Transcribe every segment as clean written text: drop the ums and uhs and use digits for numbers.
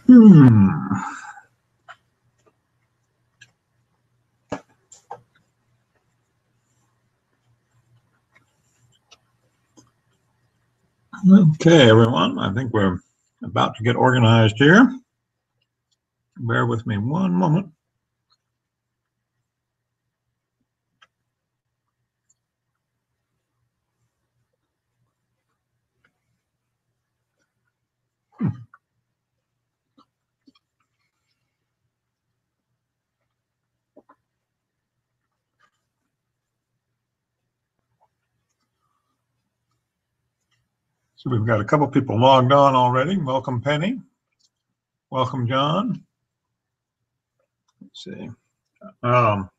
Okay, everyone, I think we're about to get organized here. Bear with me one moment. So we've got a couple people logged on already. Welcome, Penny. Welcome, John. Let's see. I'm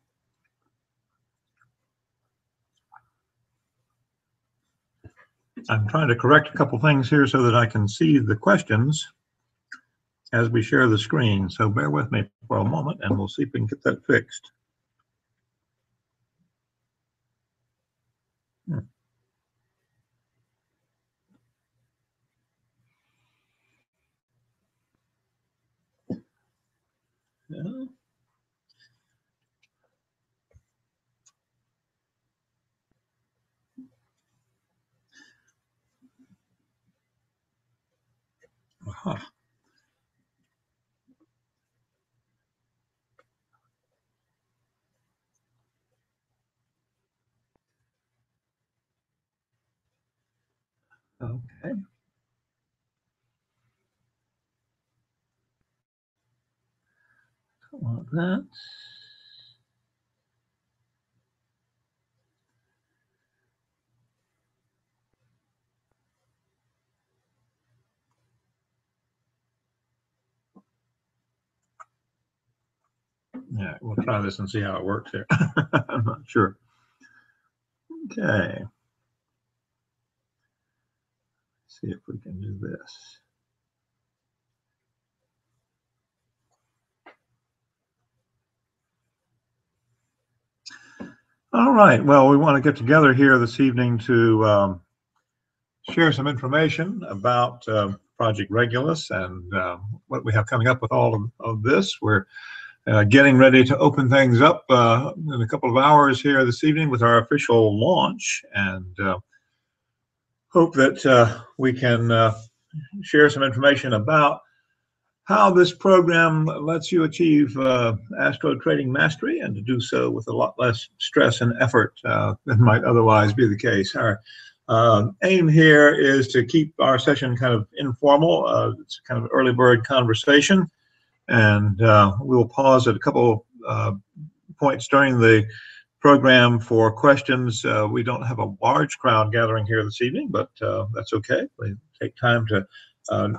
trying to correct a couple things here so that I can see the questions as we share the screen. So bear with me for a moment and we'll see if we can get that fixed. Yeah. Uh-huh. Okay. Want that. Yeah, we'll try this and see how it works here. I'm not sure. Okay. See if we can do this. All right. Well, we want to get together here this evening to share some information about Project Regulus and what we have coming up with all of this. We're getting ready to open things up in a couple of hours here this evening with our official launch, and hope that we can share some information about how this program lets you achieve astro trading mastery, and to do so with a lot less stress and effort than might otherwise be the case. Our aim here is to keep our session kind of informal. It's kind of an early bird conversation, and we'll pause at a couple points during the program for questions. We don't have a large crowd gathering here this evening, but that's okay. We take time to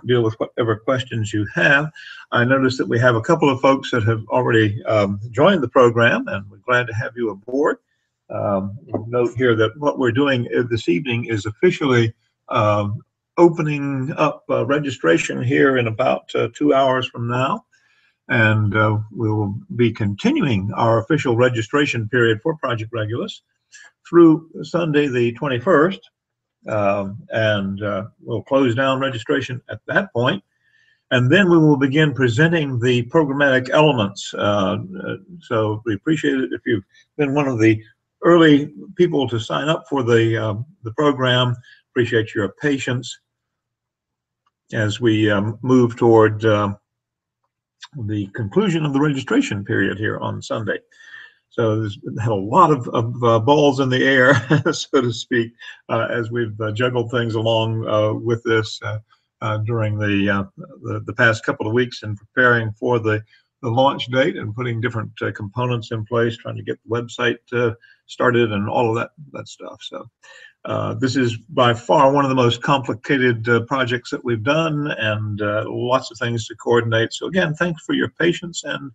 deal with whatever questions you have. I noticed that we have a couple of folks that have already joined the program, and we're glad to have you aboard. Note here that what we're doing this evening is officially opening up registration here in about 2 hours from now, and we will be continuing our official registration period for Project Regulus through Sunday the 21st. And we'll close down registration at that point, and then we will begin presenting the programmatic elements. So we appreciate it if you've been one of the early people to sign up for the program. Appreciate your patience as we move toward the conclusion of the registration period here on Sunday. So there's had a lot of balls in the air, so to speak, as we've juggled things along with this during the past couple of weeks, and preparing for the launch date and putting different components in place, trying to get the website started and all of that stuff. So this is by far one of the most complicated projects that we've done, and lots of things to coordinate. So again, thanks for your patience, and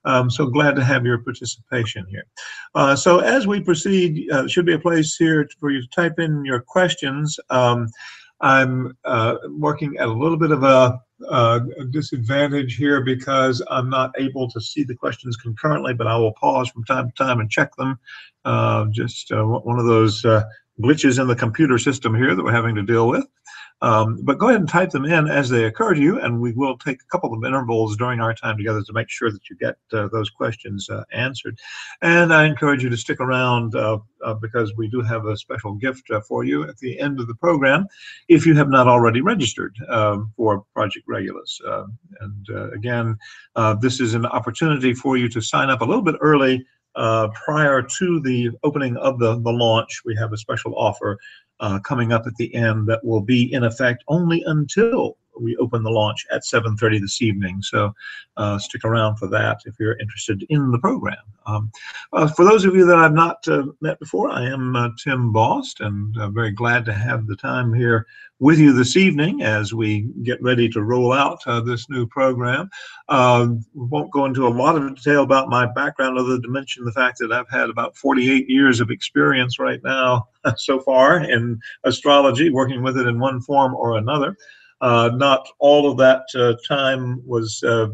I'm so glad to have your participation here. So as we proceed, should be a place here for you to type in your questions. I'm working at a little bit of a disadvantage here because I'm not able to see the questions concurrently, but I will pause from time to time and check them. Just one of those glitches in the computer system here that we're having to deal with. But go ahead and type them in as they occur to you, and we will take a couple of intervals during our time together to make sure that you get those questions answered. And I encourage you to stick around because we do have a special gift for you at the end of the program if you have not already registered for Project Regulus. Again, this is an opportunity for you to sign up a little bit early prior to the opening of the launch. We have a special offer coming up at the end that will be in effect only until we open the launch at 7:30 this evening. So stick around for that if you're interested in the program. For those of you that I've not met before, I am Tim Bost, and very glad to have the time here with you this evening as we get ready to roll out this new program. We won't go into a lot of detail about my background other than to mention the fact that I've had about 48 years of experience right now so far in astrology, working with it in one form or another. Not all of that time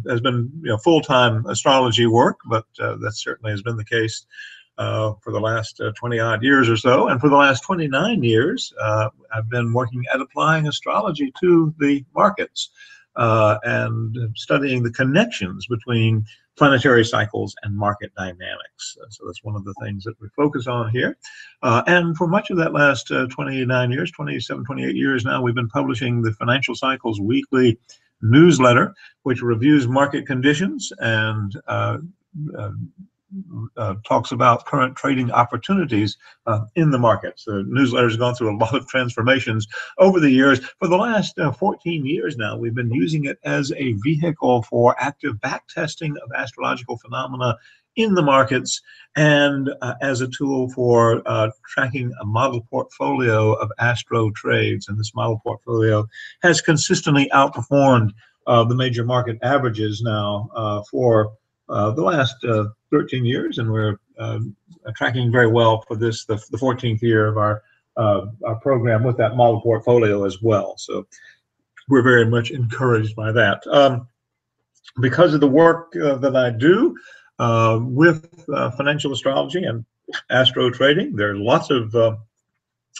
has been full-time astrology work, but that certainly has been the case for the last 20-odd years or so. And for the last 29 years, I've been working at applying astrology to the markets and studying the connections between planetary cycles and market dynamics. So that's one of the things that we focus on here. And for much of that last 29 years, 27, 28 years now, we've been publishing the Financial Cycles Weekly newsletter, which reviews market conditions and talks about current trading opportunities in the markets. The newsletter has gone through a lot of transformations over the years. For the last 14 years now, we've been using it as a vehicle for active backtesting of astrological phenomena in the markets and as a tool for tracking a model portfolio of astro trades. And this model portfolio has consistently outperformed the major market averages now for the last 13 years, and we're tracking very well for this, the 14th year of our program with that model portfolio as well. So we're very much encouraged by that. Because of the work that I do with financial astrology and astro trading, there are lots of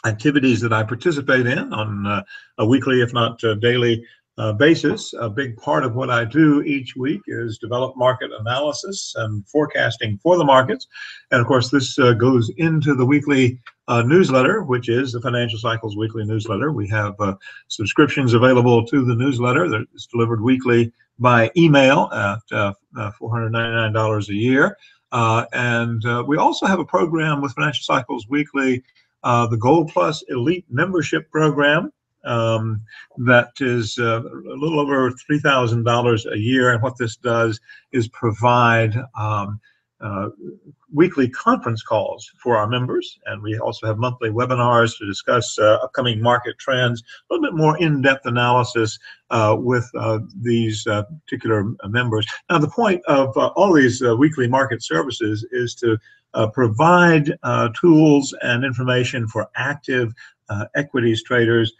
activities that I participate in on a weekly, if not daily basis. A big part of what I do each week is develop market analysis and forecasting for the markets. And of course, this goes into the weekly newsletter, which is the Financial Cycles Weekly newsletter. We have subscriptions available to the newsletter that is delivered weekly by email at $499 a year. And we also have a program with Financial Cycles Weekly, the Gold Plus Elite Membership Program. That is a little over $3,000 a year, and what this does is provide weekly conference calls for our members, and we also have monthly webinars to discuss upcoming market trends, a little bit more in-depth analysis with these particular members. Now, the point of all these weekly market services is to provide tools and information for active equities traders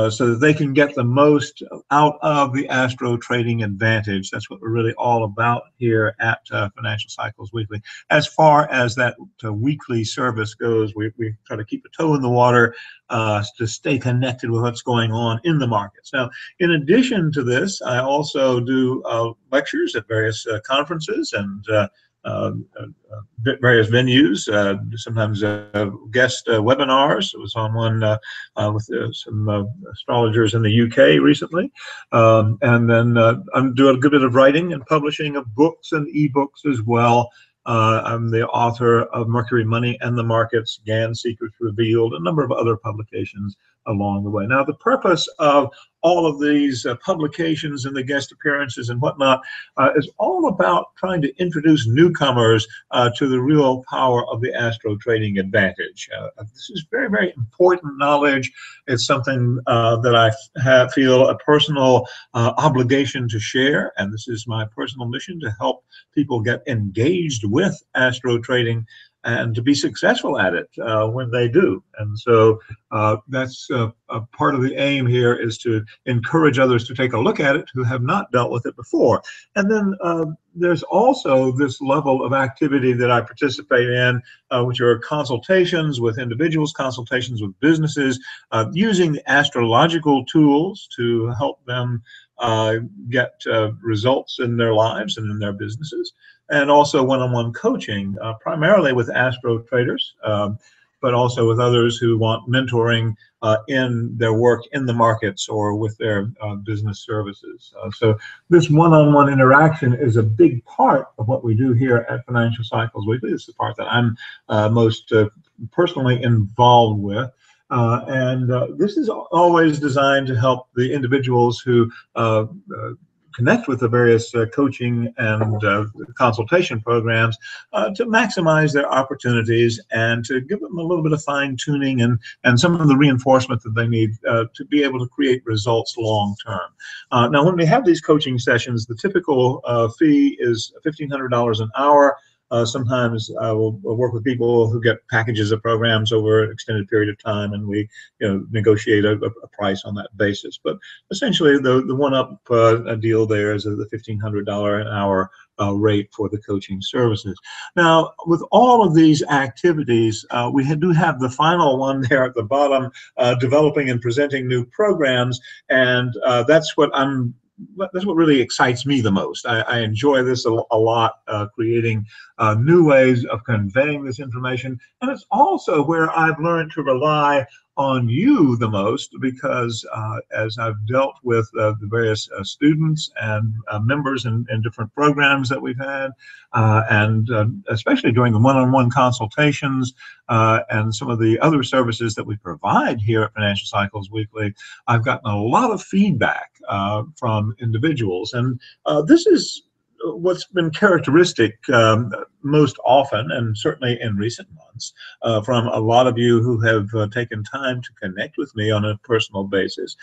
so that they can get the most out of the astro trading advantage. That's what we're really all about here at Financial Cycles Weekly. As far as that weekly service goes, we try to keep a toe in the water to stay connected with what's going on in the markets. Now, in addition to this, I also do lectures at various conferences and various venues, sometimes guest webinars. I was on one with some astrologers in the UK recently. And then I'm doing a good bit of writing and publishing of books and ebooks as well. I'm the author of Mercury, Money, and the Markets, GAN Secrets Revealed, a number of other publications along the way. Now, the purpose of all of these publications and the guest appearances and whatnot is all about trying to introduce newcomers to the real power of the astro trading advantage. This is very, very important knowledge. It's something that I feel a personal obligation to share, and this is my personal mission to help people get engaged with astro trading and to be successful at it when they do. And so that's a part of the aim here, is to encourage others to take a look at it who have not dealt with it before. And then there's also this level of activity that I participate in, which are consultations with individuals, consultations with businesses, using astrological tools to help them get results in their lives and in their businesses, and also one-on-one coaching, primarily with astro traders, but also with others who want mentoring in their work in the markets or with their business services. So this one-on-one interaction is a big part of what we do here at Financial Cycles Weekly. It's the part that I'm most personally involved with. This is always designed to help the individuals who connect with the various coaching and consultation programs to maximize their opportunities and to give them a little bit of fine-tuning and some of the reinforcement that they need to be able to create results long-term. Now, when we have these coaching sessions, the typical fee is $1,500 an hour. Sometimes I will work with people who get packages of programs over an extended period of time, and we negotiate a price on that basis. But essentially, the one-up deal there is the $1,500 an hour rate for the coaching services. Now, with all of these activities, we do have the final one there at the bottom, developing and presenting new programs, and that's what really excites me the most. I enjoy this a lot, creating new ways of conveying this information. And it's also where I've learned to rely on you the most, because as I've dealt with the various students and members in different programs that we've had, and especially during the one-on-one consultations and some of the other services that we provide here at Financial Cycles Weekly, I've gotten a lot of feedback from individuals. And this is what's been characteristic most often, and certainly in recent months, from a lot of you who have taken time to connect with me on a personal basis.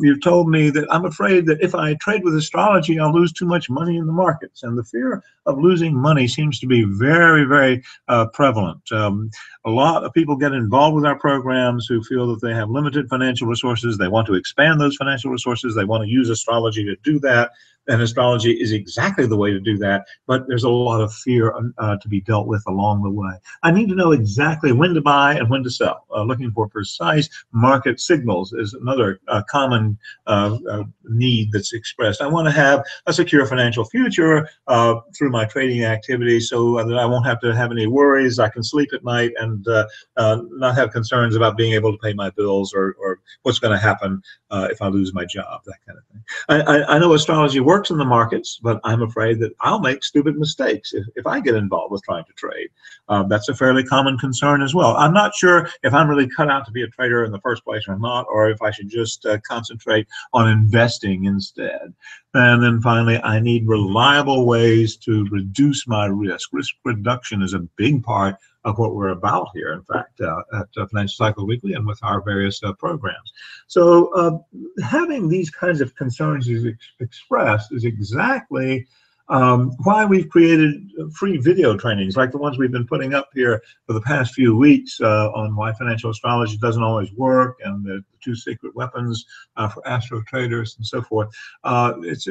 You've told me that I'm afraid that if I trade with astrology, I'll lose too much money in the markets. And the fear of losing money seems to be very, very prevalent. A lot of people get involved with our programs who feel that they have limited financial resources. They want to expand those financial resources. They want to use astrology to do that. And astrology is exactly the way to do that, but there's a lot of fear to be dealt with along the way. I need to know exactly when to buy and when to sell. Looking for precise market signals is another common need that's expressed. I want to have a secure financial future through my trading activity, so that I won't have to have any worries. I can sleep at night and not have concerns about being able to pay my bills or what's going to happen if I lose my job, that kind of thing. I know astrology works in the markets, but I'm afraid that I'll make stupid mistakes if I get involved with trying to trade. That's a fairly common concern as well. I'm not sure if I'm really cut out to be a trader in the first place or not, or if I should just concentrate on investing instead. And then finally, I need reliable ways to reduce my risk. Risk reduction is a big part of what we're about here, in fact, at Financial Cycle Weekly and with our various programs. So having these kinds of concerns expressed is exactly why we've created free video trainings like the ones we've been putting up here for the past few weeks on why financial astrology doesn't always work, and the 2 secret weapons for astro traders and so forth. It's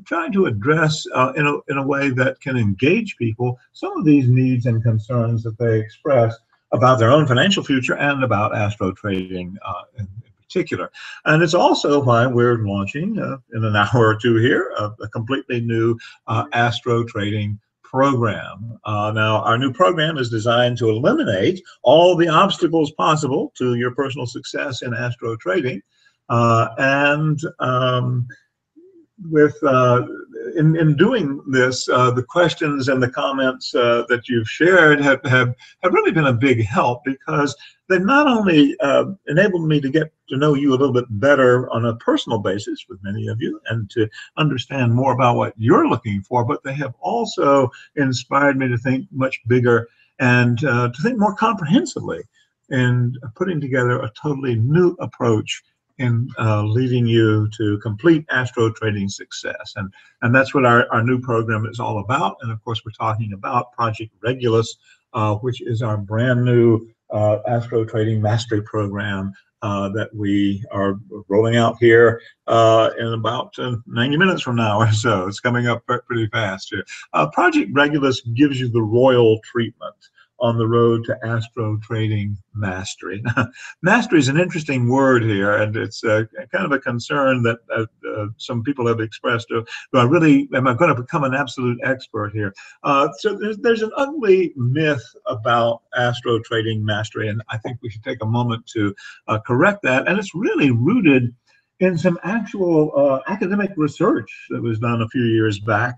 trying to address in a way that can engage people some of these needs and concerns that they express about their own financial future and about astro trading in particular. And it's also why we're launching in an hour or two here a completely new astro trading program. Now, our new program is designed to eliminate all the obstacles possible to your personal success in astro trading, in doing this, the questions and the comments that you've shared have really been a big help, because they've not only enabled me to get to know you a little bit better on a personal basis with many of you and to understand more about what you're looking for, but they have also inspired me to think much bigger and to think more comprehensively in putting together a totally new approach in leading you to complete astro trading success. And that's what our new program is all about. And of course, we're talking about Project Regulus which is our brand new Astro Trading Mastery Program that we are rolling out here in about 90 minutes from now or so. It's coming up pretty fast here. Project Regulus gives you the royal treatment on the road to Astro Trading Mastery. Mastery is an interesting word here, and it's kind of a concern that some people have expressed. Do I really, am I going to become an absolute expert here? So there's an ugly myth about Astro Trading Mastery, and I think we should take a moment to correct that. And it's really rooted in some actual academic research that was done a few years back.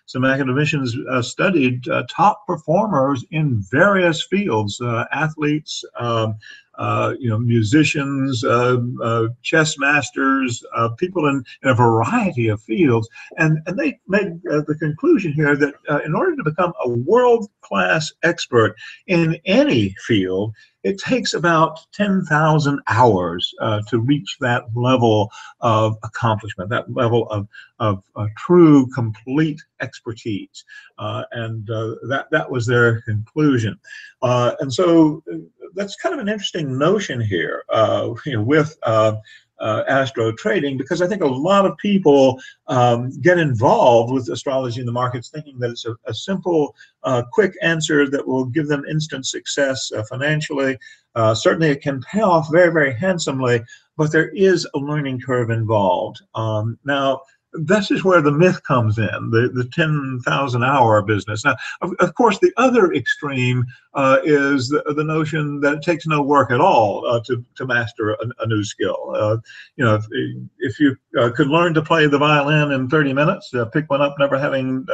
Some academicians studied top performers in various fields, athletes, musicians, chess masters, people in a variety of fields. And they made the conclusion here that in order to become a world-class expert in any field, it takes about 10,000 hours to reach that level of accomplishment, that level of true, complete expertise. And that was their conclusion. And so that's kind of an interesting notion here with Astro Trading, because I think a lot of people get involved with astrology in the markets thinking that it's a simple, quick answer that will give them instant success financially. Certainly it can pay off very, very handsomely, but there is a learning curve involved. Now, this is where the myth comes in, the 10,000 hour business. Now, of course, the other extreme is the notion that it takes no work at all to master a new skill. If you could learn to play the violin in 30 minutes, pick one up never having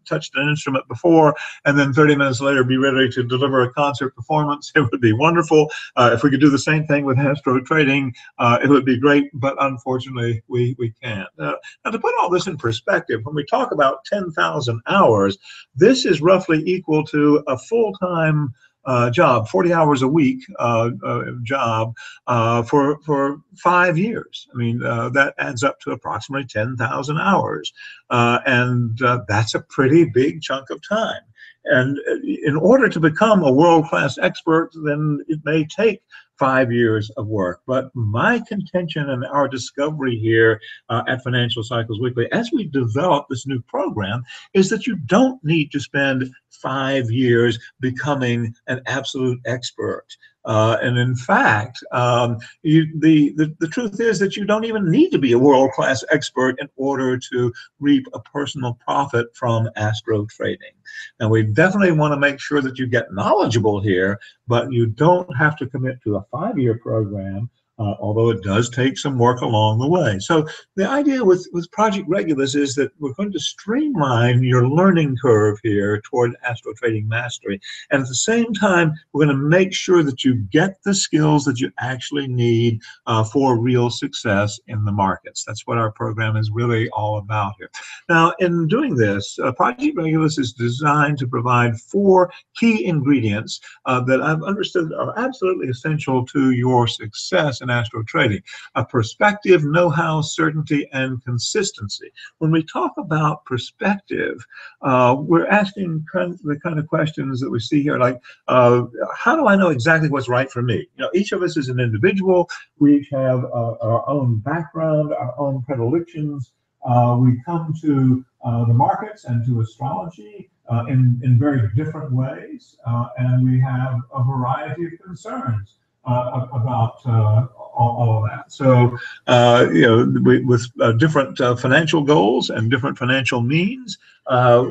touched an instrument before, and then 30 minutes later be ready to deliver a concert performance, it would be wonderful. If we could do the same thing with Astro Trading, it would be great, but unfortunately we can't. Now, to put all this in perspective, when we talk about 10,000 hours, this is roughly equal to a full-time job, 40 hours a week job for 5 years. I mean, that adds up to approximately 10,000 hours. And that's a pretty big chunk of time. And in order to become a world-class expert, then it may take 5 years of work. But my contention and our discovery here at Financial Cycles Weekly, as we develop this new program, is that you don't need to spend 5 years becoming an absolute expert. And in fact, the truth is that you don't even need to be a world-class expert in order to reap a personal profit from Astro Trading. And we definitely want to make sure that you get knowledgeable here, but you don't have to commit to a 5-year program, although it does take some work along the way. So the idea with Project Regulus is that we're going to streamline your learning curve here toward Astro Trading Mastery. And at the same time, we're going to make sure that you get the skills that you actually need for real success in the markets. That's what our program is really all about here. Now, in doing this, Project Regulus is designed to provide 4 key ingredients that I've understood are absolutely essential to your success in Astro Trading: a perspective, know-how, certainty, and consistency. When we talk about perspective, we're asking the kind of questions that we see here, like, how do I know exactly what's right for me? Each of us is an individual. We each have our own background, our own predilections. We come to the markets and to astrology in very different ways, and we have a variety of concerns about all of that. So, with different financial goals and different financial means,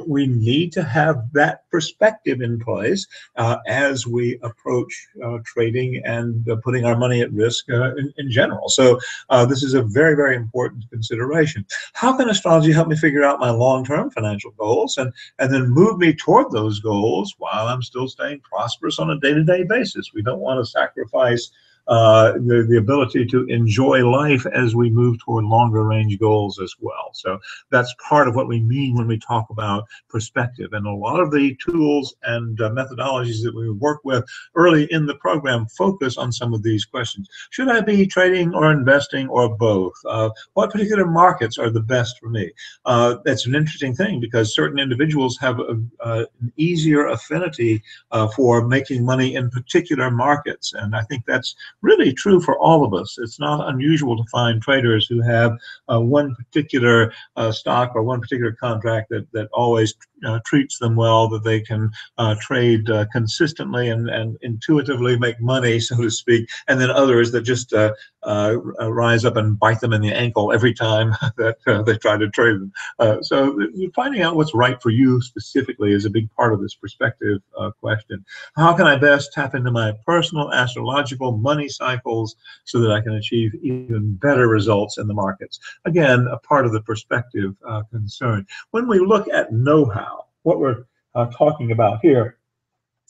we need to have that perspective in place as we approach trading and putting our money at risk in general. So this is a very, very important consideration. How can astrology help me figure out my long-term financial goals and then move me toward those goals while I'm still staying prosperous on a day-to-day basis? We don't want to sacrifice the ability to enjoy life as we move toward longer range goals as well. So that's part of what we mean when we talk about perspective. And a lot of the tools and methodologies that we work with early in the program focus on some of these questions. Should I be trading or investing or both? What particular markets are the best for me? That's an interesting thing because certain individuals have an easier affinity for making money in particular markets. And I think that's really true for all of us. It's not unusual to find traders who have one particular stock or one particular contract that always treats them well, that they can trade consistently and intuitively make money, so to speak, and then others that just rise up and bite them in the ankle every time that they try to trade them. So finding out what's right for you specifically is a big part of this perspective question. How can I best tap into my personal astrological money cycles so that I can achieve even better results in the markets? Again, a part of the perspective concern. When we look at know-how, what we're talking about here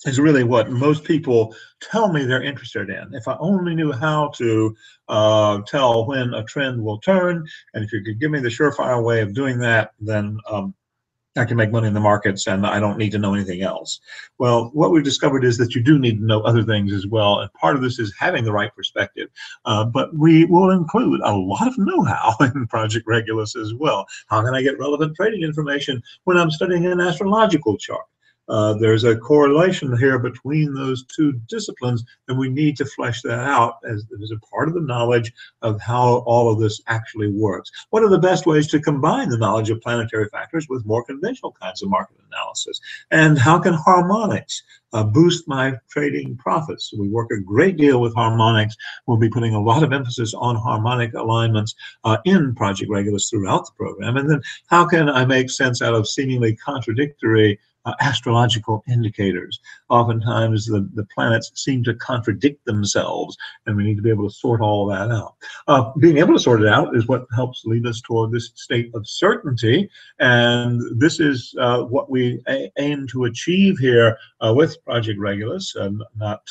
is really what most people tell me they're interested in. If I only knew how to tell when a trend will turn, and if you could give me the surefire way of doing that, then I can make money in the markets and I don't need to know anything else. Well, what we've discovered is that you do need to know other things as well. And part of this is having the right perspective. But we will include a lot of know-how in Project Regulus as well. How can I get relevant trading information when I'm studying an astrological chart? There's a correlation here between those two disciplines, and we need to flesh that out as a part of the knowledge of how all of this actually works. What are the best ways to combine the knowledge of planetary factors with more conventional kinds of market analysis? And how can harmonics boost my trading profits? We work a great deal with harmonics. We'll be putting a lot of emphasis on harmonic alignments in Project Regulus throughout the program. And then how can I make sense out of seemingly contradictory astrological indicators? Oftentimes the planets seem to contradict themselves, and we need to be able to sort all that out. Being able to sort it out is what helps lead us toward this state of certainty, and this is what we aim to achieve here with Project Regulus, not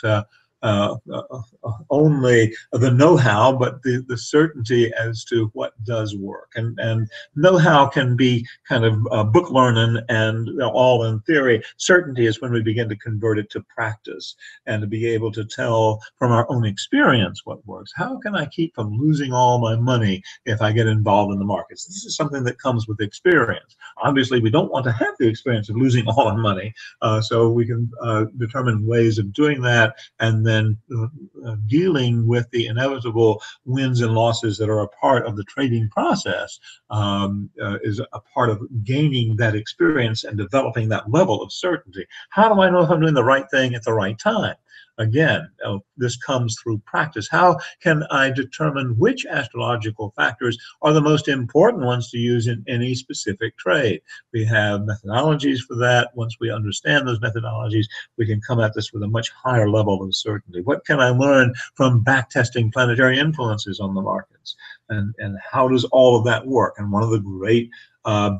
only the know-how, but the certainty as to what does work. And know-how can be kind of book learning and all in theory. Certainty is when we begin to convert it to practice and to be able to tell from our own experience what works. How can I keep from losing all my money if I get involved in the markets? This is something that comes with experience. Obviously, we don't want to have the experience of losing all our money, so we can determine ways of doing that, and then dealing with the inevitable wins and losses that are a part of the trading process is a part of gaining that experience and developing that level of certainty. How do I know if I'm doing the right thing at the right time? Again, this comes through practice. How can I determine which astrological factors are the most important ones to use in any specific trade? We have methodologies for that. Once we understand those methodologies, we can come at this with a much higher level of certainty. What can I learn from backtesting planetary influences on the markets? And how does all of that work? And one of the great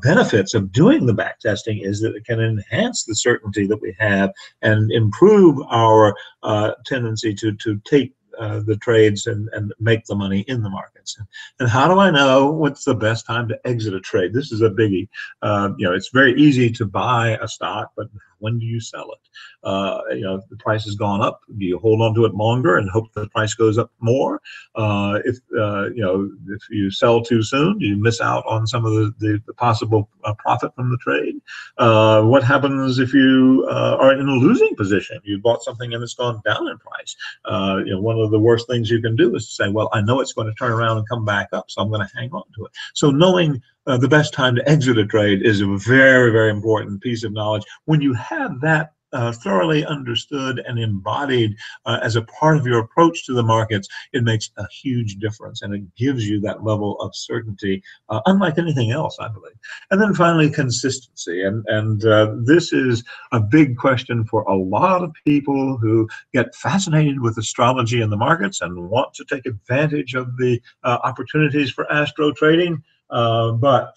benefits of doing the backtesting is that it can enhance the certainty that we have and improve our tendency to take the trades and make the money in the markets. And how do I know what's the best time to exit a trade? This is a biggie. It's very easy to buy a stock, but when do you sell it? If the price has gone up, do you hold on to it longer and hope the price goes up more? If you sell too soon, do you miss out on some of the possible profit from the trade? What happens if you are in a losing position? You bought something and it's gone down in price. One of the worst things you can do is to say, well, I know it's going to turn around and come back up, so I'm going to hang on to it. So knowing the best time to exit a trade is a very, very important piece of knowledge. When you have that thoroughly understood and embodied as a part of your approach to the markets, it makes a huge difference, and it gives you that level of certainty, unlike anything else, I believe. And then finally, consistency. And this is a big question for a lot of people who get fascinated with astrology and the markets and want to take advantage of the opportunities for astro trading. but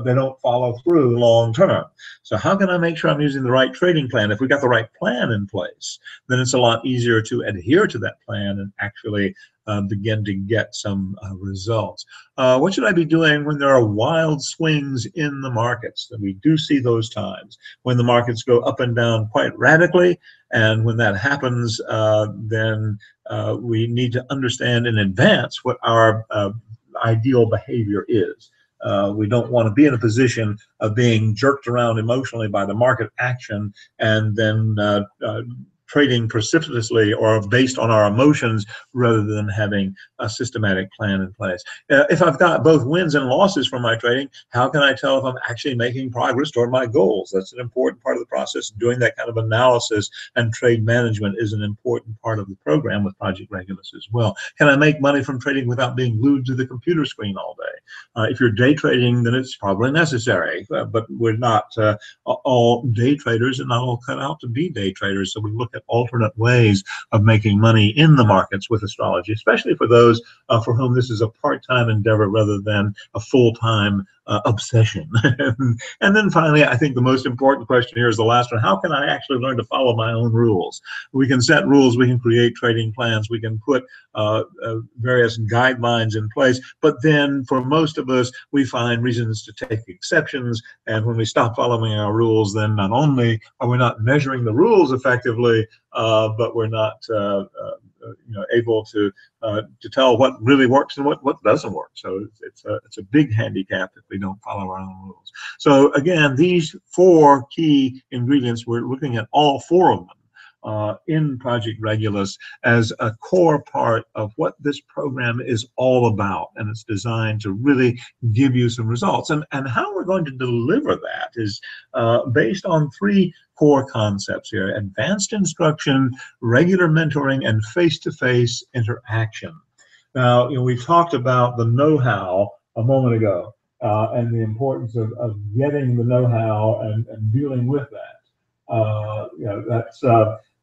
they don't follow through long term. So how can I make sure I'm using the right trading plan? If we got the right plan in place, then it's a lot easier to adhere to that plan and actually begin to get some results. What should I be doing when there are wild swings in the markets? And we do see those times when the markets go up and down quite radically. And when that happens, then we need to understand in advance what our ideal behavior is. We don't want to be in a position of being jerked around emotionally by the market action and then trading precipitously or based on our emotions rather than having a systematic plan in place. If I've got both wins and losses from my trading, how can I tell if I'm actually making progress toward my goals? That's an important part of the process. Doing that kind of analysis and trade management is an important part of the program with Project Regulus as well. Can I make money from trading without being glued to the computer screen all day? If you're day trading, then it's probably necessary, but we're not all day traders and not all cut out to be day traders. So we look at alternate ways of making money in the markets with astrology, especially for those for whom this is a part-time endeavor rather than a full-time obsession. And then finally, I think the most important question here is the last one. How can I actually learn to follow my own rules? We can set rules, we can create trading plans, we can put various guidelines in place, but then for most of us, we find reasons to take exceptions. And when we stop following our rules, then not only are we not measuring the rules effectively, but we're not able to tell what really works and what doesn't work. So it's a big handicap if we don't follow our own rules. So again, these 4 key ingredients, we're looking at all 4 of them in Project Regulus as a core part of what this program is all about, and it's designed to really give you some results. And how we're going to deliver that is based on 3 core concepts here: advanced instruction, regular mentoring, and face-to-face interaction. Now, we talked about the know-how a moment ago and the importance of getting the know-how and dealing with that. That's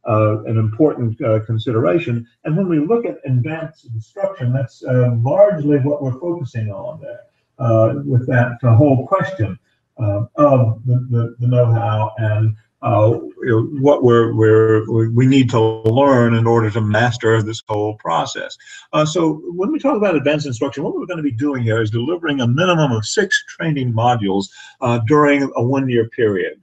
an important consideration. And when we look at advanced instruction, that's largely what we're focusing on there with that whole question of the know-how and what we need to learn in order to master this whole process. So when we talk about advanced instruction, what we're going to be doing here is delivering a minimum of 6 training modules during a 1-year period,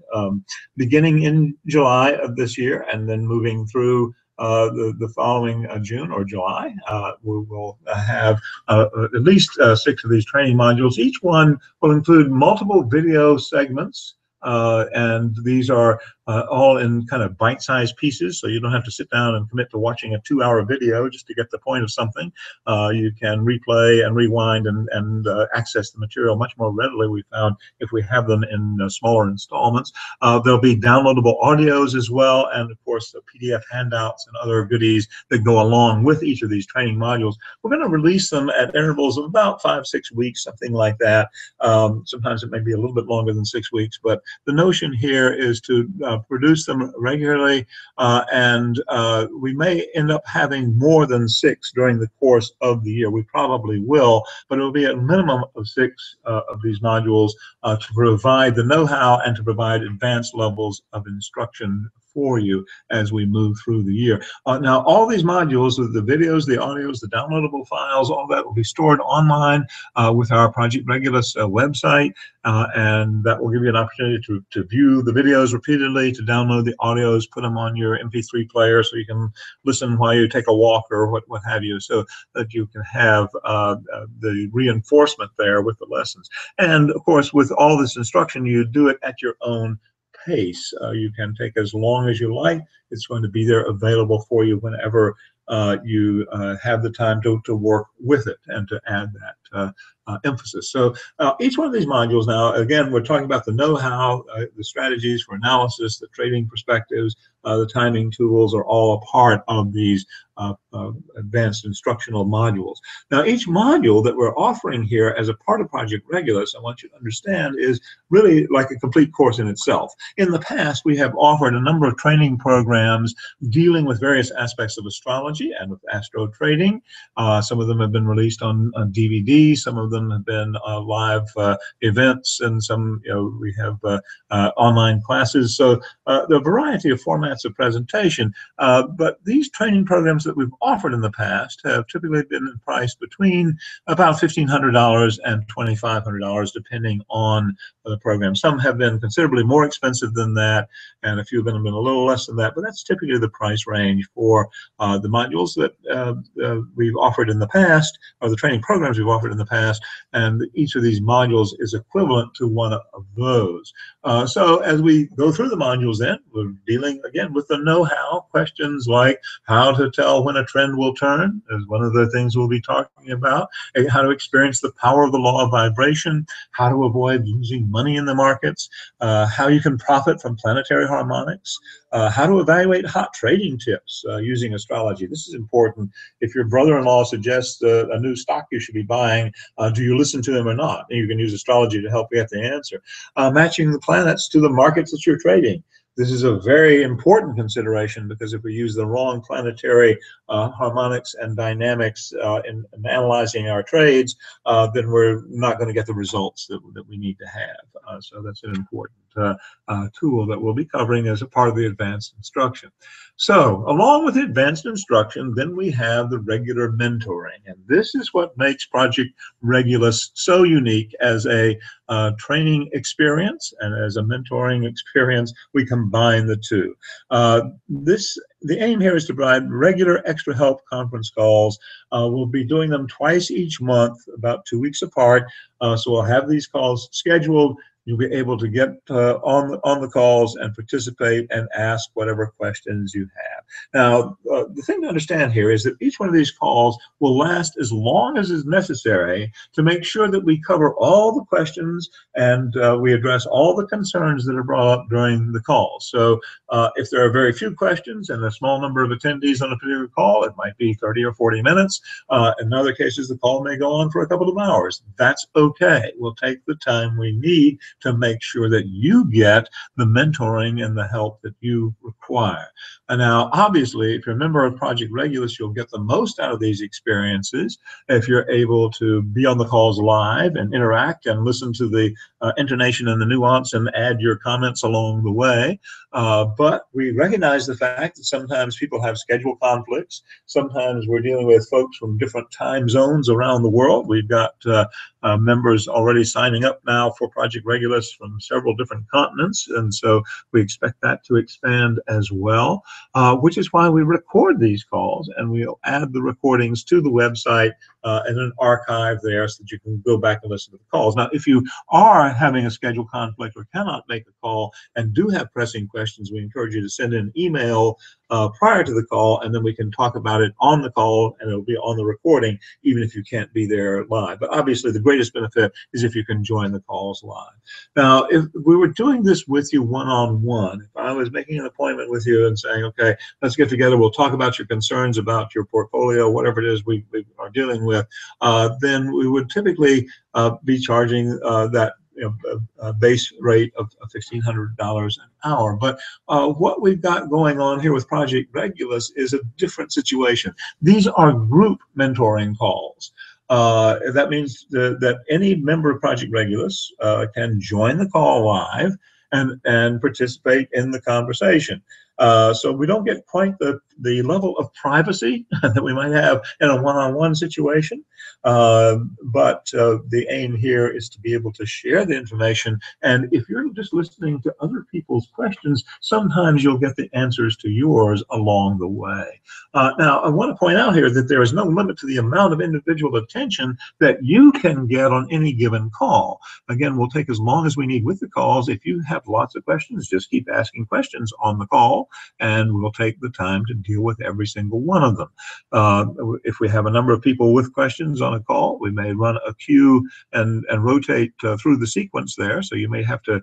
beginning in July of this year and then moving through the following June or July. We will have at least 6 of these training modules. Each one will include multiple video segments. And these are all in kind of bite-sized pieces, so you don't have to sit down and commit to watching a 2-hour video just to get the point of something. You can replay and rewind and access the material much more readily, we found, if we have them in smaller installments. There'll be downloadable audios as well, and of course PDF handouts and other goodies that go along with each of these training modules. We're going to release them at intervals of about 5-6 weeks, something like that. Sometimes it may be a little bit longer than 6 weeks, but the notion here is to produce them regularly, and we may end up having more than 6 during the course of the year. We probably will, but it will be a minimum of 6 of these modules to provide the know-how and to provide advanced levels of instruction for you as we move through the year. Now, all these modules, the videos, the audios, the downloadable files, all that will be stored online with our Project Regulus website, and that will give you an opportunity to view the videos repeatedly, to download the audios, put them on your MP3 player so you can listen while you take a walk or what have you, so that you can have the reinforcement there with the lessons. And of course, with all this instruction, you do it at your own pace. You can take as long as you like. It's going to be there available for you whenever you have the time to work with it and to add that emphasis. So each one of these modules now, again, we're talking about the know-how, the strategies for analysis, the trading perspectives, the timing tools are all a part of these advanced instructional modules. Now, each module that we're offering here as a part of Project Regulus, I want you to understand, is really like a complete course in itself. In the past, we have offered a number of training programs dealing with various aspects of astrology and with astro trading. Some of them have been released on DVD. TV. Some of them have been live events, and some, we have online classes. So the variety of formats of presentation. But these training programs that we've offered in the past have typically been priced between about $1,500 and $2,500, depending on the program. Some have been considerably more expensive than that, and a few of them have been a little less than that, but that's typically the price range for the modules that we've offered in the past, or the training programs we've offered in the past, and each of these modules is equivalent to one of those. So as we go through the modules then, we're dealing again with the know-how questions like how to tell when a trend will turn is one of the things we'll be talking about, how to experience the power of the law of vibration, how to avoid losing money in the markets, how you can profit from planetary harmonics, how to evaluate hot trading tips using astrology. This is important. If your brother-in-law suggests a new stock you should be buying, do you listen to them or not? And you can use astrology to help get the answer. Matching the planets to the markets that you're trading. This is a very important consideration, because if we use the wrong planetary harmonics and dynamics in analyzing our trades, then we're not going to get the results that we need to have. So that's an important tool that we'll be covering as a part of the advanced instruction. So along with the advanced instruction, then we have the regular mentoring. And this is what makes Project Regulus so unique as a training experience and as a mentoring experience. We combine the two. The aim here is to provide regular extra help conference calls. We'll be doing them twice each month, about 2 weeks apart. So we'll have these calls scheduled. You'll be able to get on the calls and participate and ask whatever questions you have. Now, the thing to understand here is that each one of these calls will last as long as is necessary to make sure that we cover all the questions and we address all the concerns that are brought up during the call. So if there are very few questions and a small number of attendees on a particular call, it might be 30 or 40 minutes. In other cases, the call may go on for a couple of hours. That's okay. We'll take the time we need to make sure that you get the mentoring and the help that you require. And now, obviously, if you're a member of Project Regulus, you'll get the most out of these experiences if you're able to be on the calls live and interact and listen to the intonation and the nuance and add your comments along the way. But we recognize the fact that sometimes people have schedule conflicts. Sometimes we're dealing with folks from different time zones around the world. We've got members already signing up now for Project Regulus from several different continents, and so we expect that to expand as well, which is why we record these calls, and we'll add the recordings to the website and an archive there so that you can go back and listen to the calls. Now, if you are having a schedule conflict or cannot make a call and do have pressing questions, we encourage you to send an email prior to the call, and then we can talk about it on the call, and it'll be on the recording, even if you can't be there live. But obviously, the greatest benefit is if you can join the calls live. Now, if we were doing this with you one-on-one, if I was making an appointment with you and saying, okay, let's get together, we'll talk about your concerns about your portfolio, whatever it is we are dealing with, then we would typically be charging that base rate of $1,500 an hour. But what we've got going on here with Project Regulus is a different situation. These are group mentoring calls. That means that any member of Project Regulus can join the call live and participate in the conversation. So we don't get quite the level of privacy that we might have in a one-on-one situation, but the aim here is to be able to share the information. And if you're just listening to other people's questions, sometimes you'll get the answers to yours along the way. Now, I want to point out here that there is no limit to the amount of individual attention that you can get on any given call. Again, we'll take as long as we need with the calls. If you have lots of questions, just keep asking questions on the call, and we'll take the time to deal with every single one of them. If we have a number of people with questions on a call, we may run a queue and rotate through the sequence there. So you may have to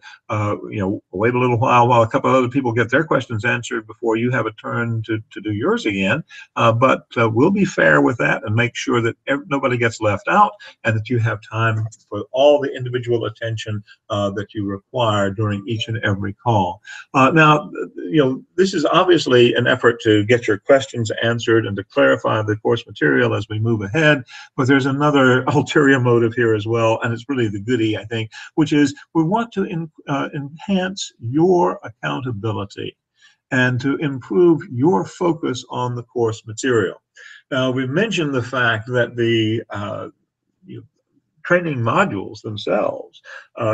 wait a little while a couple of other people get their questions answered before you have a turn to do yours again. But we'll be fair with that and make sure that nobody gets left out and that you have time for all the individual attention that you require during each and every call. Now, this is obviously an effort to get your questions answered and to clarify the course material as we move ahead. But there's another ulterior motive here as well, and it's really the goodie, I think, which is we want to enhance your accountability and to improve your focus on the course material. Now, we've mentioned the fact that the training modules themselves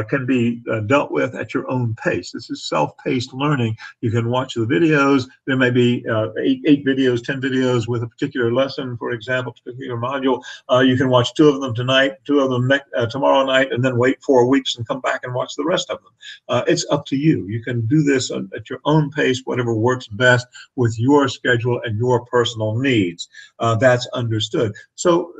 can be dealt with at your own pace. This is self-paced learning. You can watch the videos. There may be eight videos, 10 videos with a particular lesson, for example, particular module. You can watch 2 of them tonight, 2 of them tomorrow night, and then wait 4 weeks and come back and watch the rest of them. It's up to you. You can do this at your own pace, whatever works best with your schedule and your personal needs. That's understood. So,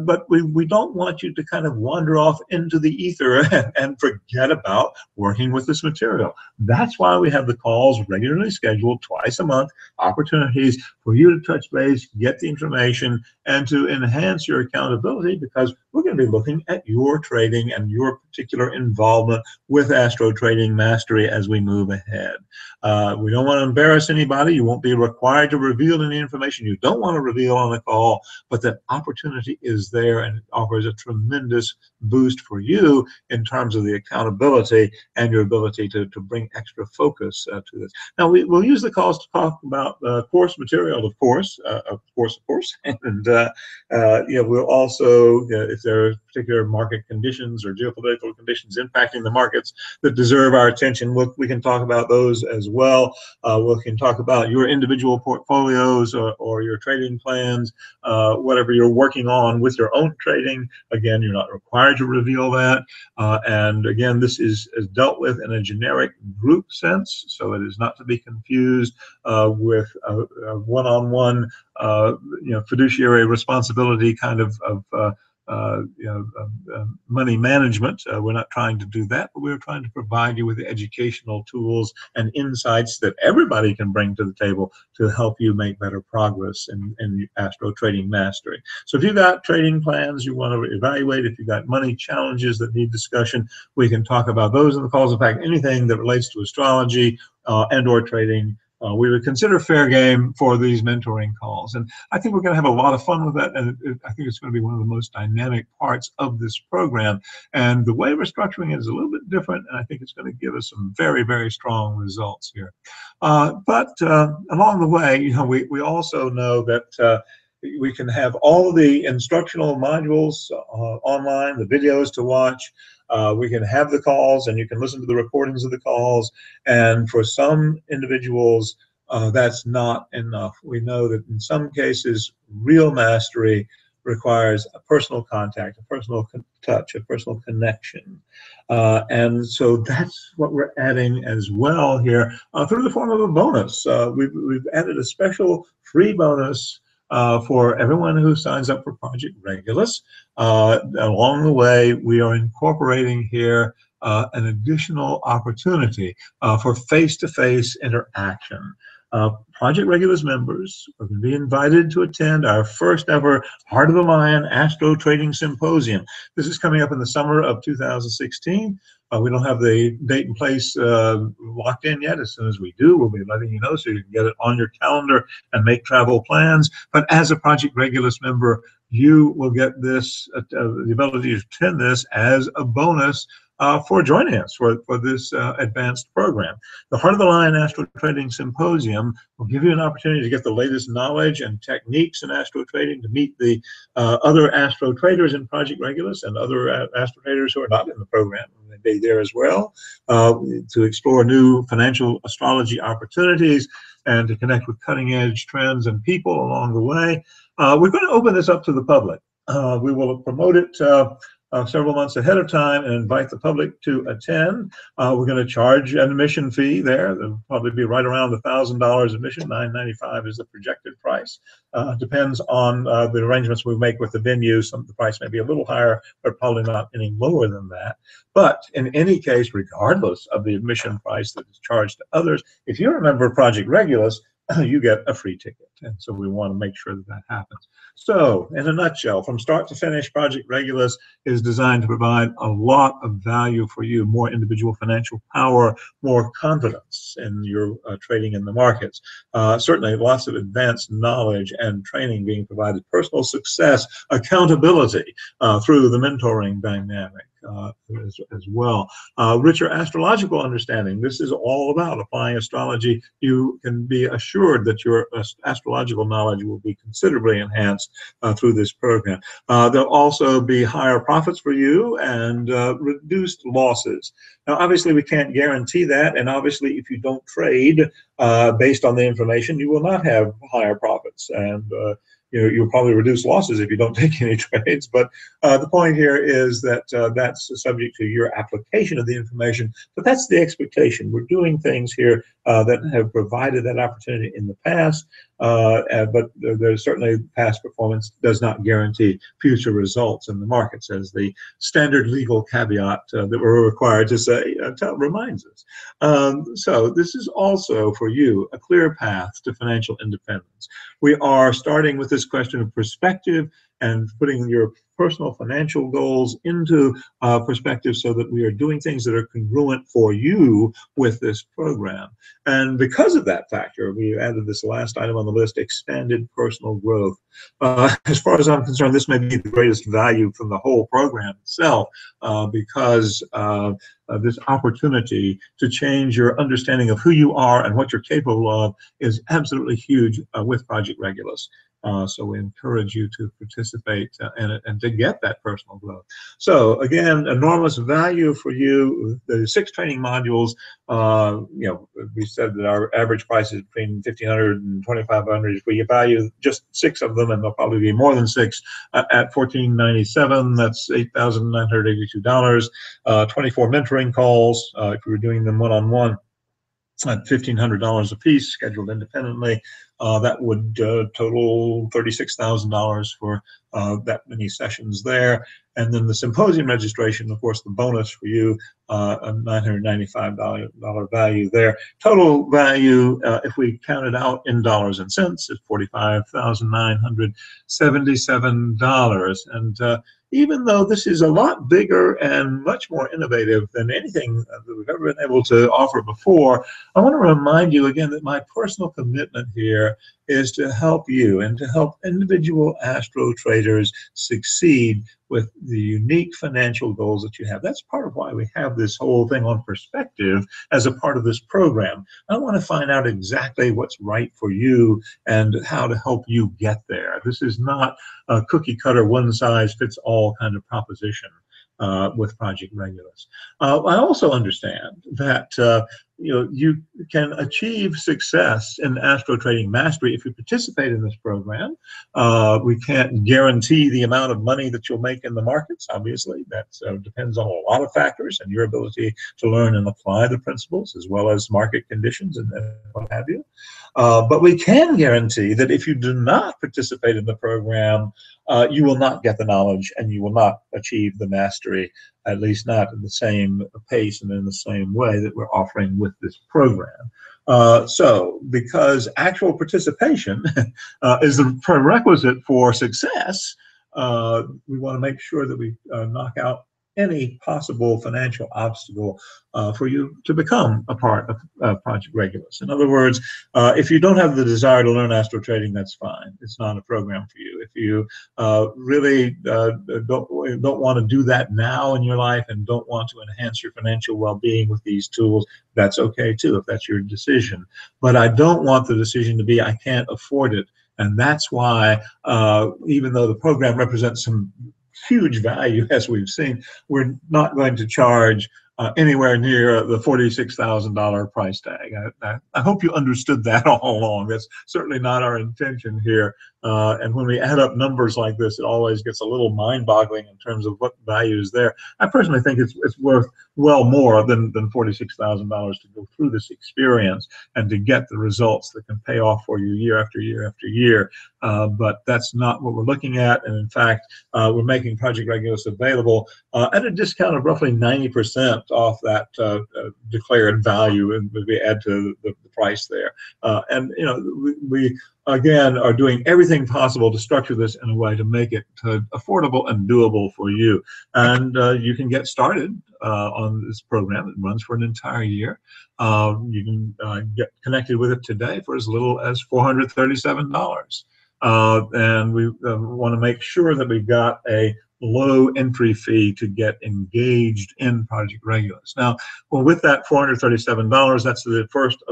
but we don't want you to kind of wander off into the ether and forget about working with this material. That's why we have the calls regularly scheduled twice a month, opportunities for you to touch base, get the information, and to enhance your accountability, because we're going to be looking at your trading and your particular involvement with Astro Trading Mastery as we move ahead. We don't want to embarrass anybody. You won't be required to reveal any information you don't want to reveal on the call, but that opportunity is there, and it offers a tremendous boost for you in terms of the accountability and your ability to bring extra focus to this. Now, we'll use the calls to talk about course material, of course, and we'll also, if there are particular market conditions or geopolitical conditions impacting the markets that deserve our attention, we can talk about those as well. We can talk about your individual portfolios or your trading plans, whatever you're working on with your own trading. Again, you're not required to reveal that. And again, this is dealt with in a generic group sense, so it is not to be confused with a one-on-one fiduciary responsibility kind of money management. We're not trying to do that, but we're trying to provide you with the educational tools and insights that everybody can bring to the table to help you make better progress in Astro Trading Mastery. So if you've got trading plans you want to evaluate, if you've got money challenges that need discussion, we can talk about those in the calls. In fact, anything that relates to astrology and or trading, we would consider fair game for these mentoring calls. And I think we're going to have a lot of fun with that. And I think it's going to be one of the most dynamic parts of this program. And the way we're structuring it is a little bit different. And I think it's going to give us some very, very strong results here. But along the way, we also know that we can have all of the instructional modules online, the videos to watch. We can have the calls, and you can listen to the recordings of the calls. And for some individuals, that's not enough. We know that in some cases, real mastery requires a personal contact, a personal touch, a personal connection. And so that's what we're adding as well here through the form of a bonus. We've added a special free bonus for everyone who signs up for Project Regulus. Along the way, we are incorporating here an additional opportunity for face-to-face interaction. Project Regulus members are going to be invited to attend our first ever Heart of the Lion Astro Trading Symposium. This is coming up in the summer of 2016. We don't have the date and place locked in yet. As soon as we do, we'll be letting you know so you can get it on your calendar and make travel plans. But as a Project Regulus member, you will get this, the ability to attend this as a bonus for joining us for this advanced program. The Heart of the Lion Astro Trading Symposium will give you an opportunity to get the latest knowledge and techniques in astro trading, to meet the other astro traders in Project Regulus and other astro traders who are not in the program. They be there as well, to explore new financial astrology opportunities and to connect with cutting-edge trends and people along the way. We're going to open this up to the public. We will promote it several months ahead of time and invite the public to attend. We're going to charge an admission fee there. It'll probably be right around $1,000 admission. $995 is the projected price. Depends on the arrangements we make with the venue. The price may be a little higher, but probably not any lower than that. But in any case, regardless of the admission price that is charged to others, if you're a member of Project Regulus, you get a free ticket. And so we want to make sure that that happens. So in a nutshell, from start to finish, Project Regulus is designed to provide a lot of value for you, more individual financial power, more confidence in your trading in the markets. Certainly lots of advanced knowledge and training being provided, personal success, accountability through the mentoring dynamic. As well. Richer astrological understanding. This is all about applying astrology. You can be assured that your astrological knowledge will be considerably enhanced through this program. There'll also be higher profits for you and reduced losses. Now, obviously, we can't guarantee that, and obviously, if you don't trade based on the information, you will not have higher profits, and you'll probably reduce losses if you don't take any trades. But the point here is that that's subject to your application of the information. But that's the expectation. We're doing things here that have provided that opportunity in the past. But there's certainly past performance does not guarantee future results in the markets, as the standard legal caveat that we're required to say reminds us. So this is also for you a clear path to financial independence. We are starting with this question of perspective and putting your personal financial goals into perspective so that we are doing things that are congruent for you with this program. And because of that factor, we added this last item on the list, expanded personal growth. As far as I'm concerned, this may be the greatest value from the whole program itself because this opportunity to change your understanding of who you are and what you're capable of is absolutely huge with Project Regulus. So we encourage you to participate in it and to get that personal growth. So again, enormous value for you. The 6 training modules, we said that our average price is between $1,500 and $2,500. If we value just 6 of them, and there'll probably be more than 6 at $1,497, that's $8,982. 24 mentoring calls if we were doing them one-on-one at $1,500 a piece, scheduled independently. That would total $36,000 for that many sessions there. And then the symposium registration, of course, the bonus for you, a $995 value there. Total value, if we count it out in dollars and cents, is $45,977. And even though this is a lot bigger and much more innovative than anything that we've ever been able to offer before, I want to remind you again that my personal commitment here is to help you and to help individual astro traders succeed with the unique financial goals that you have. That's part of why we have this whole thing on perspective as a part of this program. I want to find out exactly what's right for you and how to help you get there. This is not a cookie cutter, one size fits all kind of proposition with Project Regulus. I also understand that you can achieve success in astro trading mastery if you participate in this program. We can't guarantee the amount of money that you'll make in the markets. Obviously, that depends on a lot of factors and your ability to learn and apply the principles as well as market conditions and what have you. But we can guarantee that if you do not participate in the program, you will not get the knowledge and you will not achieve the mastery, at least not at the same pace and in the same way that we're offering with this program. So because actual participation is the prerequisite for success, we want to make sure that we knock out any possible financial obstacle for you to become a part of Project Regulus. In other words, if you don't have the desire to learn astro trading, that's fine. It's not a program for you. If you really don't want to do that now in your life and don't want to enhance your financial well-being with these tools, that's okay too, if that's your decision. But I don't want the decision to be, I can't afford it. And that's why, even though the program represents some huge value, as we've seen, we're not going to charge anywhere near the $46,000 price tag. I hope you understood that all along. That's certainly not our intention here And when we add up numbers like this, it always gets a little mind-boggling in terms of what value is there. I personally think it's worth well more than $46,000 to go through this experience and to get the results that can pay off for you year after year after year. But that's not what we're looking at. And in fact, we're making Project Regulus available at a discount of roughly 90% off that declared value, and we add to the price there. And you know, we again are doing everything possible to structure this in a way to make it affordable and doable for you. And you can get started on this program. It runs for an entire year. You can get connected with it today for as little as $437. And we want to make sure that we've got a low entry fee to get engaged in Project Regulus. Now, well, with that $437, that's the first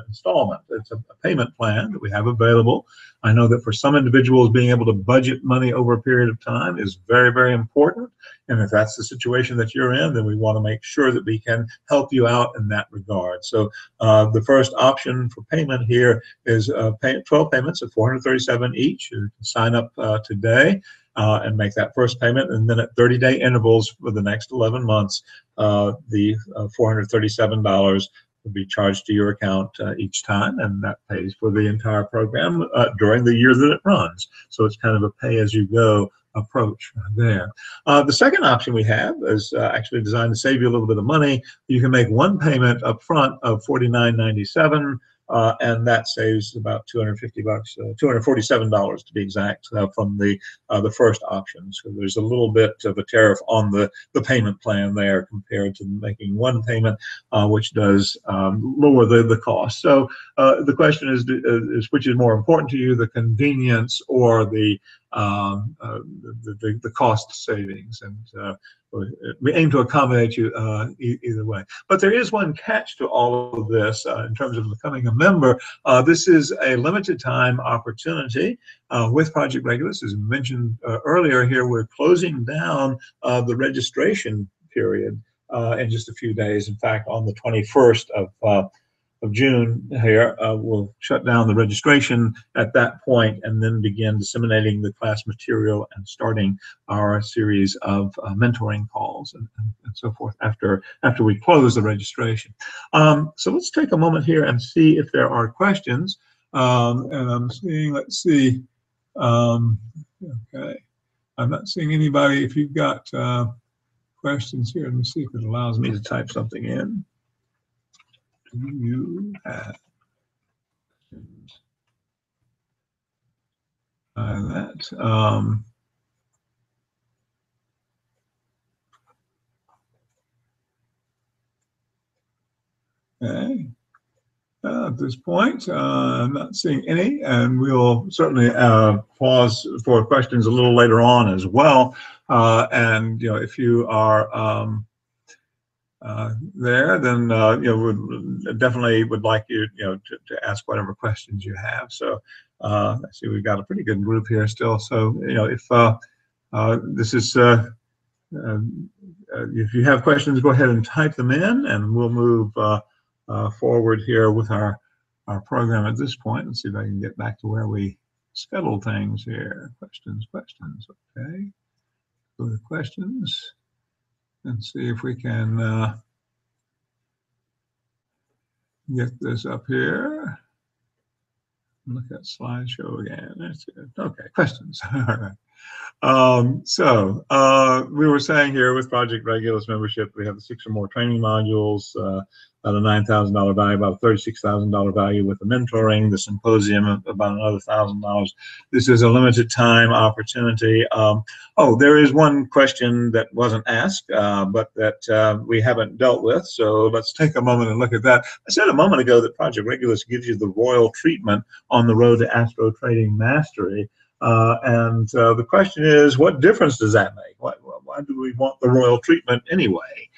installment. It's a payment plan that we have available. I know that for some individuals, being able to budget money over a period of time is very, very important. And if that's the situation that you're in, then we want to make sure that we can help you out in that regard. So the first option for payment here is 12 payments of $437 each. You can sign up today and make that first payment, and then at 30-day intervals for the next 11 months, the $437 will be charged to your account each time, and that pays for the entire program during the year that it runs. So it's kind of a pay-as-you-go approach there. The second option we have is actually designed to save you a little bit of money. You can make one payment up front of $49.97. And that saves about $250, $247 to be exact, from the first option. So there's a little bit of a tariff on the payment plan there compared to making one payment, which does lower the cost. So the question is which is more important to you, the convenience or the cost savings? And we aim to accommodate you either way. But there is one catch to all of this in terms of becoming a member. This is a limited time opportunity with Project Regulus. As mentioned earlier here, we're closing down the registration period in just a few days. In fact, on the 21st of June here, we'll shut down the registration at that point and then begin disseminating the class material and starting our series of mentoring calls and so forth after we close the registration. So let's take a moment here and see if there are questions. And I'm seeing, let's see, okay, I'm not seeing anybody. If you've got questions here, let me see if it allows me to type something in. Do you have that? Okay. At this point, I'm not seeing any, and we'll certainly pause for questions a little later on as well. And you know, if you are there, then you know, we definitely would like you, to ask whatever questions you have. So I see we've got a pretty good group here still. So you know, if this is if you have questions, go ahead and type them in, and we'll move forward here with our program at this point. Let's see if I can get back to where we scheduled things here. Questions. Okay, go to questions and see if we can get this up here. Look at slideshow again. That's good. Okay, questions. All right. So we were saying here with Project Regulus membership, we have 6 or more training modules, about a $9,000 value, about a $36,000 value with the mentoring, the symposium, about another $1,000. This is a limited time opportunity. Oh, there is one question that wasn't asked, but that we haven't dealt with. So let's take a moment and look at that. I said a moment ago that Project Regulus gives you the royal treatment on the road to Astro Trading Mastery. And the question is, what difference does that make? Why do we want the royal treatment anyway?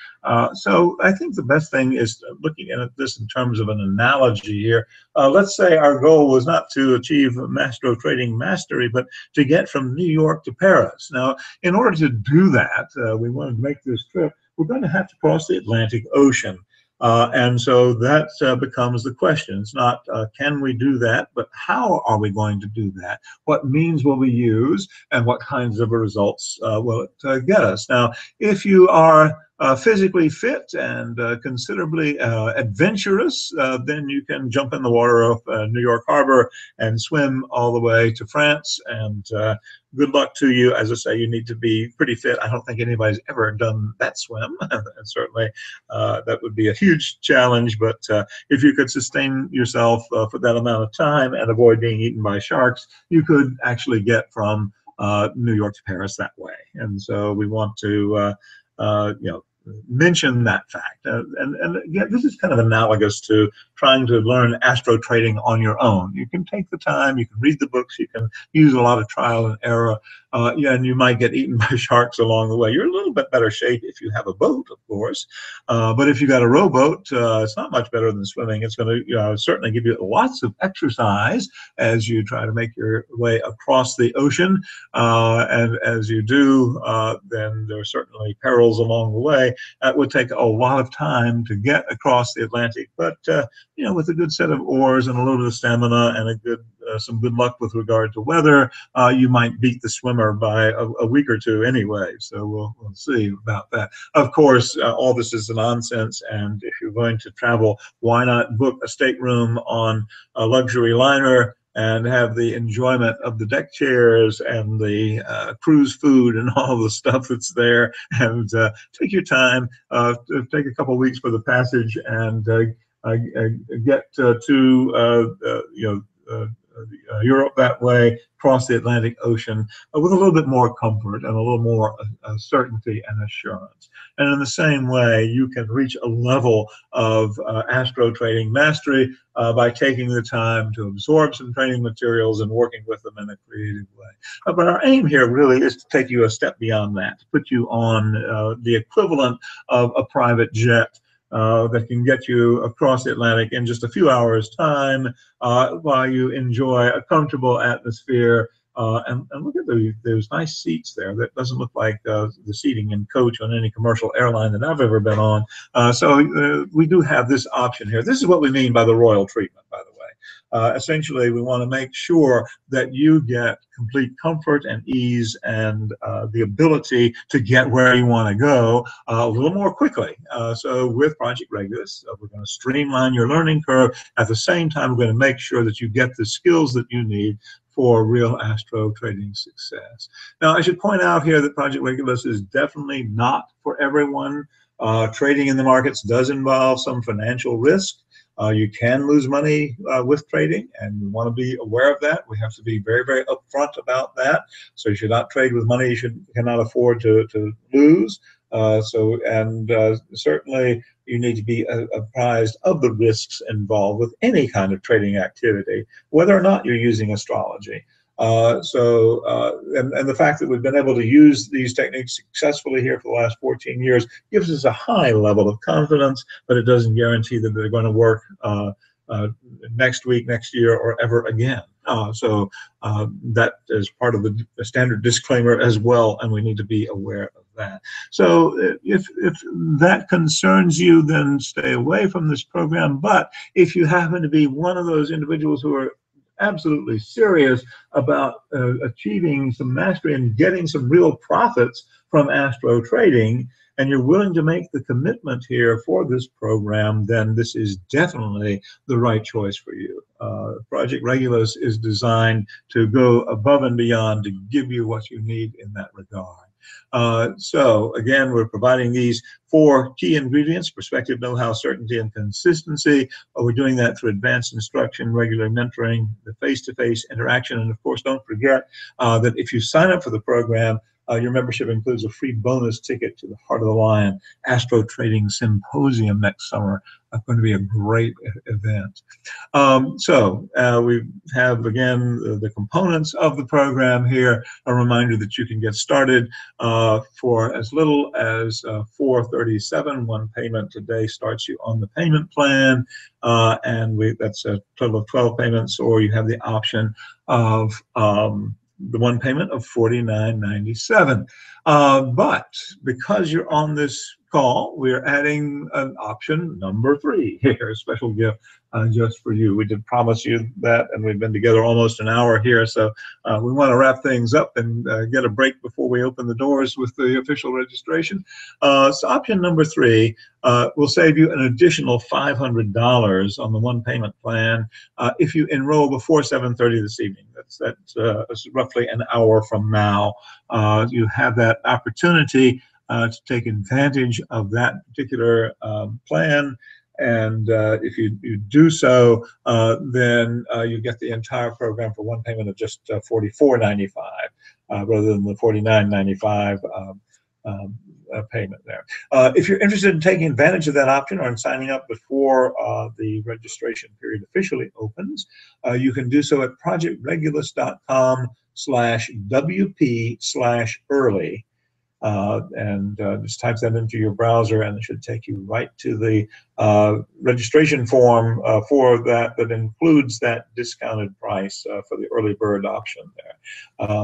So I think the best thing is looking at this in terms of an analogy here. Let's say our goal was not to achieve Astro Trading Mastery, but to get from New York to Paris. Now, in order to do that, we wanted to make this trip, we're going to have to cross the Atlantic Ocean. And so that becomes the question. It's not can we do that, but how are we going to do that? What means will we use, and what kinds of results will it get us? Now, if you are physically fit and considerably adventurous, then you can jump in the water of New York Harbor and swim all the way to France. And good luck to you. As I say, you need to be pretty fit. I don't think anybody's ever done that swim. And certainly that would be a huge challenge. But if you could sustain yourself for that amount of time and avoid being eaten by sharks, you could actually get from New York to Paris that way. And so we want to mention that fact. And again, this is kind of analogous to trying to learn astro trading on your own. You can take the time, you can read the books, you can use a lot of trial and error, and you might get eaten by sharks along the way. You're a little bit better shape if you have a boat, of course, but if you got a rowboat, it's not much better than swimming. It's going to certainly give you lots of exercise as you try to make your way across the ocean, and as you do, then there are certainly perils along the way. It would take a lot of time to get across the Atlantic, but with a good set of oars and a little bit of stamina and some good luck with regard to weather, you might beat the swimmer by a week or two anyway. So we'll see about that. Of course, all this is nonsense, and if you're going to travel, why not book a stateroom on a luxury liner and have the enjoyment of the deck chairs and the cruise food and all the stuff that's there, and take your time, take a couple of weeks for the passage, and get to Europe that way, cross the Atlantic Ocean with a little bit more comfort and a little more certainty and assurance. And in the same way, you can reach a level of astro trading mastery by taking the time to absorb some training materials and working with them in a creative way. But our aim here really is to take you a step beyond that, to put you on the equivalent of a private jet that can get you across the Atlantic in just a few hours' time while you enjoy a comfortable atmosphere. And look at those nice seats there. That doesn't look like the seating in coach on any commercial airline that I've ever been on. So we do have this option here. This is what we mean by the royal treatment, by the way. Essentially, we want to make sure that you get complete comfort and ease and the ability to get where you want to go a little more quickly. So with Project Regulus, we're going to streamline your learning curve. At the same time, we're going to make sure that you get the skills that you need for real astro trading success. Now, I should point out here that Project Regulus is definitely not for everyone. Trading in the markets does involve some financial risk. You can lose money with trading, and we want to be aware of that. We have to be very, very upfront about that. So you should not trade with money you cannot afford to lose. Certainly you need to be apprised of the risks involved with any kind of trading activity, whether or not you're using astrology. And the fact that we've been able to use these techniques successfully here for the last 14 years gives us a high level of confidence, but it doesn't guarantee that they're going to work next week, next year, or ever again. That is part of the standard disclaimer as well, and we need to be aware of that. So if that concerns you, then stay away from this program. But if you happen to be one of those individuals who are absolutely serious about achieving some mastery and getting some real profits from astro trading, and you're willing to make the commitment here for this program, then this is definitely the right choice for you. Project Regulus is designed to go above and beyond to give you what you need in that regard. So again, we're providing these 4 key ingredients: perspective, know-how, certainty, and consistency. We're doing that through advanced instruction, regular mentoring, the face-to-face interaction. And of course, don't forget that if you sign up for the program, your membership includes a free bonus ticket to the Heart of the Lion Astro Trading Symposium next summer. It's going to be a great event. We have, again, the components of the program here. A reminder that you can get started for as little as $437. One payment today starts you on the payment plan, and that's a total of 12 payments, or you have the option of the one payment of $49.97. But because you're on this call, we're adding an option number 3 here, a special gift just for you. We did promise you that, and we've been together almost an hour here, so we want to wrap things up and get a break before we open the doors with the official registration. So option number 3 will save you an additional $500 on the one payment plan if you enroll before 7:30 this evening. That's roughly an hour from now. You have that opportunity to take advantage of that particular plan. And if you do so, then you get the entire program for one payment of just $44.95 rather than the $49.95 payment there. If you're interested in taking advantage of that option or in signing up before the registration period officially opens, you can do so at projectregulus.com/WP/early. Just type that into your browser, and it should take you right to the registration form for that includes that discounted price for the early bird option there.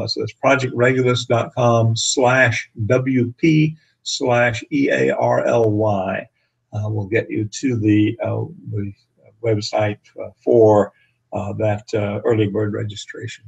So it's projectregulus.com/WP/EARLY. Will get you to the website for that early bird registration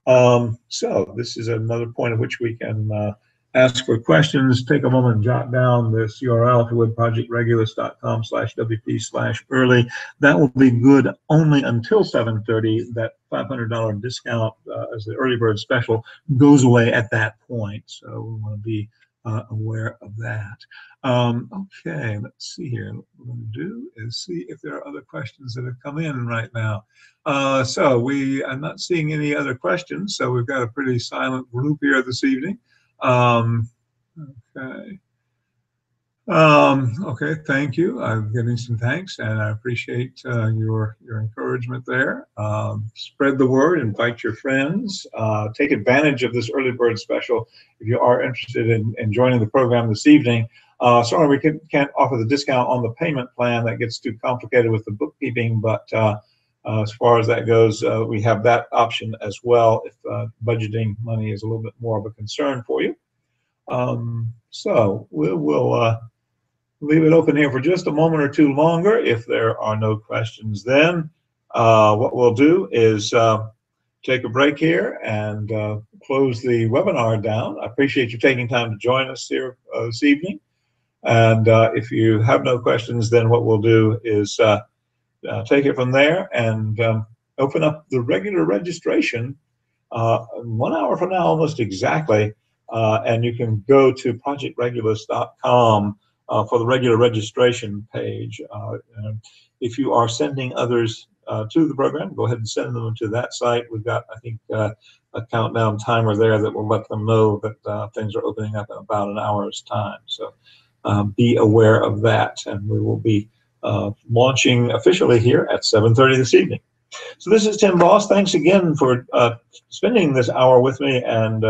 form. So this is another point at which we can ask for questions. Take a moment and jot down this URL, if you would, projectregulus.com/WP/early. That will be good only until 7:30. That $500 discount as the early bird special goes away at that point. So we want to be aware of that. Okay, let's see here. What we're going to do is see if there are other questions that have come in right now. I'm not seeing any other questions, so we've got a pretty silent group here this evening. Okay. Okay, thank you. I'm getting some thanks, and I appreciate your encouragement there. Spread the word, invite your friends, take advantage of this early bird special if you are interested in joining the program this evening. Sorry, we can't offer the discount on the payment plan. That gets too complicated with the bookkeeping, but as far as that goes, we have that option as well if budgeting money is a little bit more of a concern for you. So we'll leave it open here for just a moment or two longer. If there are no questions, then what we'll do is take a break here and close the webinar down. I appreciate you taking time to join us here this evening. And if you have no questions, then what we'll do is take it from there and open up the regular registration 1 hour from now, almost exactly. And you can go to projectregulus.com for the regular registration page. If you are sending others to the program, go ahead and send them to that site. We've got, I think, a countdown timer there that will let them know that things are opening up in about an hour's time. So be aware of that, and we will be launching officially here at 7:30 this evening. So this is Tim Boss. Thanks again for spending this hour with me and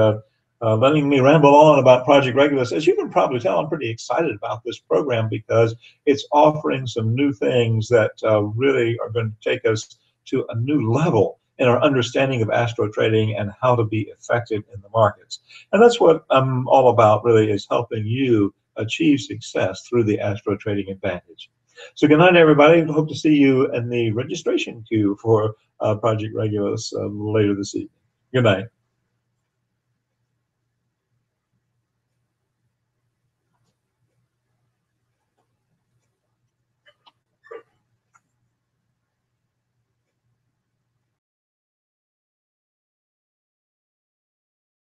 letting me ramble on about Project Regulus. As you can probably tell, I'm pretty excited about this program because it's offering some new things that really are going to take us to a new level in our understanding of astro trading and how to be effective in the markets. And that's what I'm all about, really, is helping you achieve success through the astro trading advantage. So good night, everybody. Hope to see you in the registration queue for Project Regulus later this evening. Good night.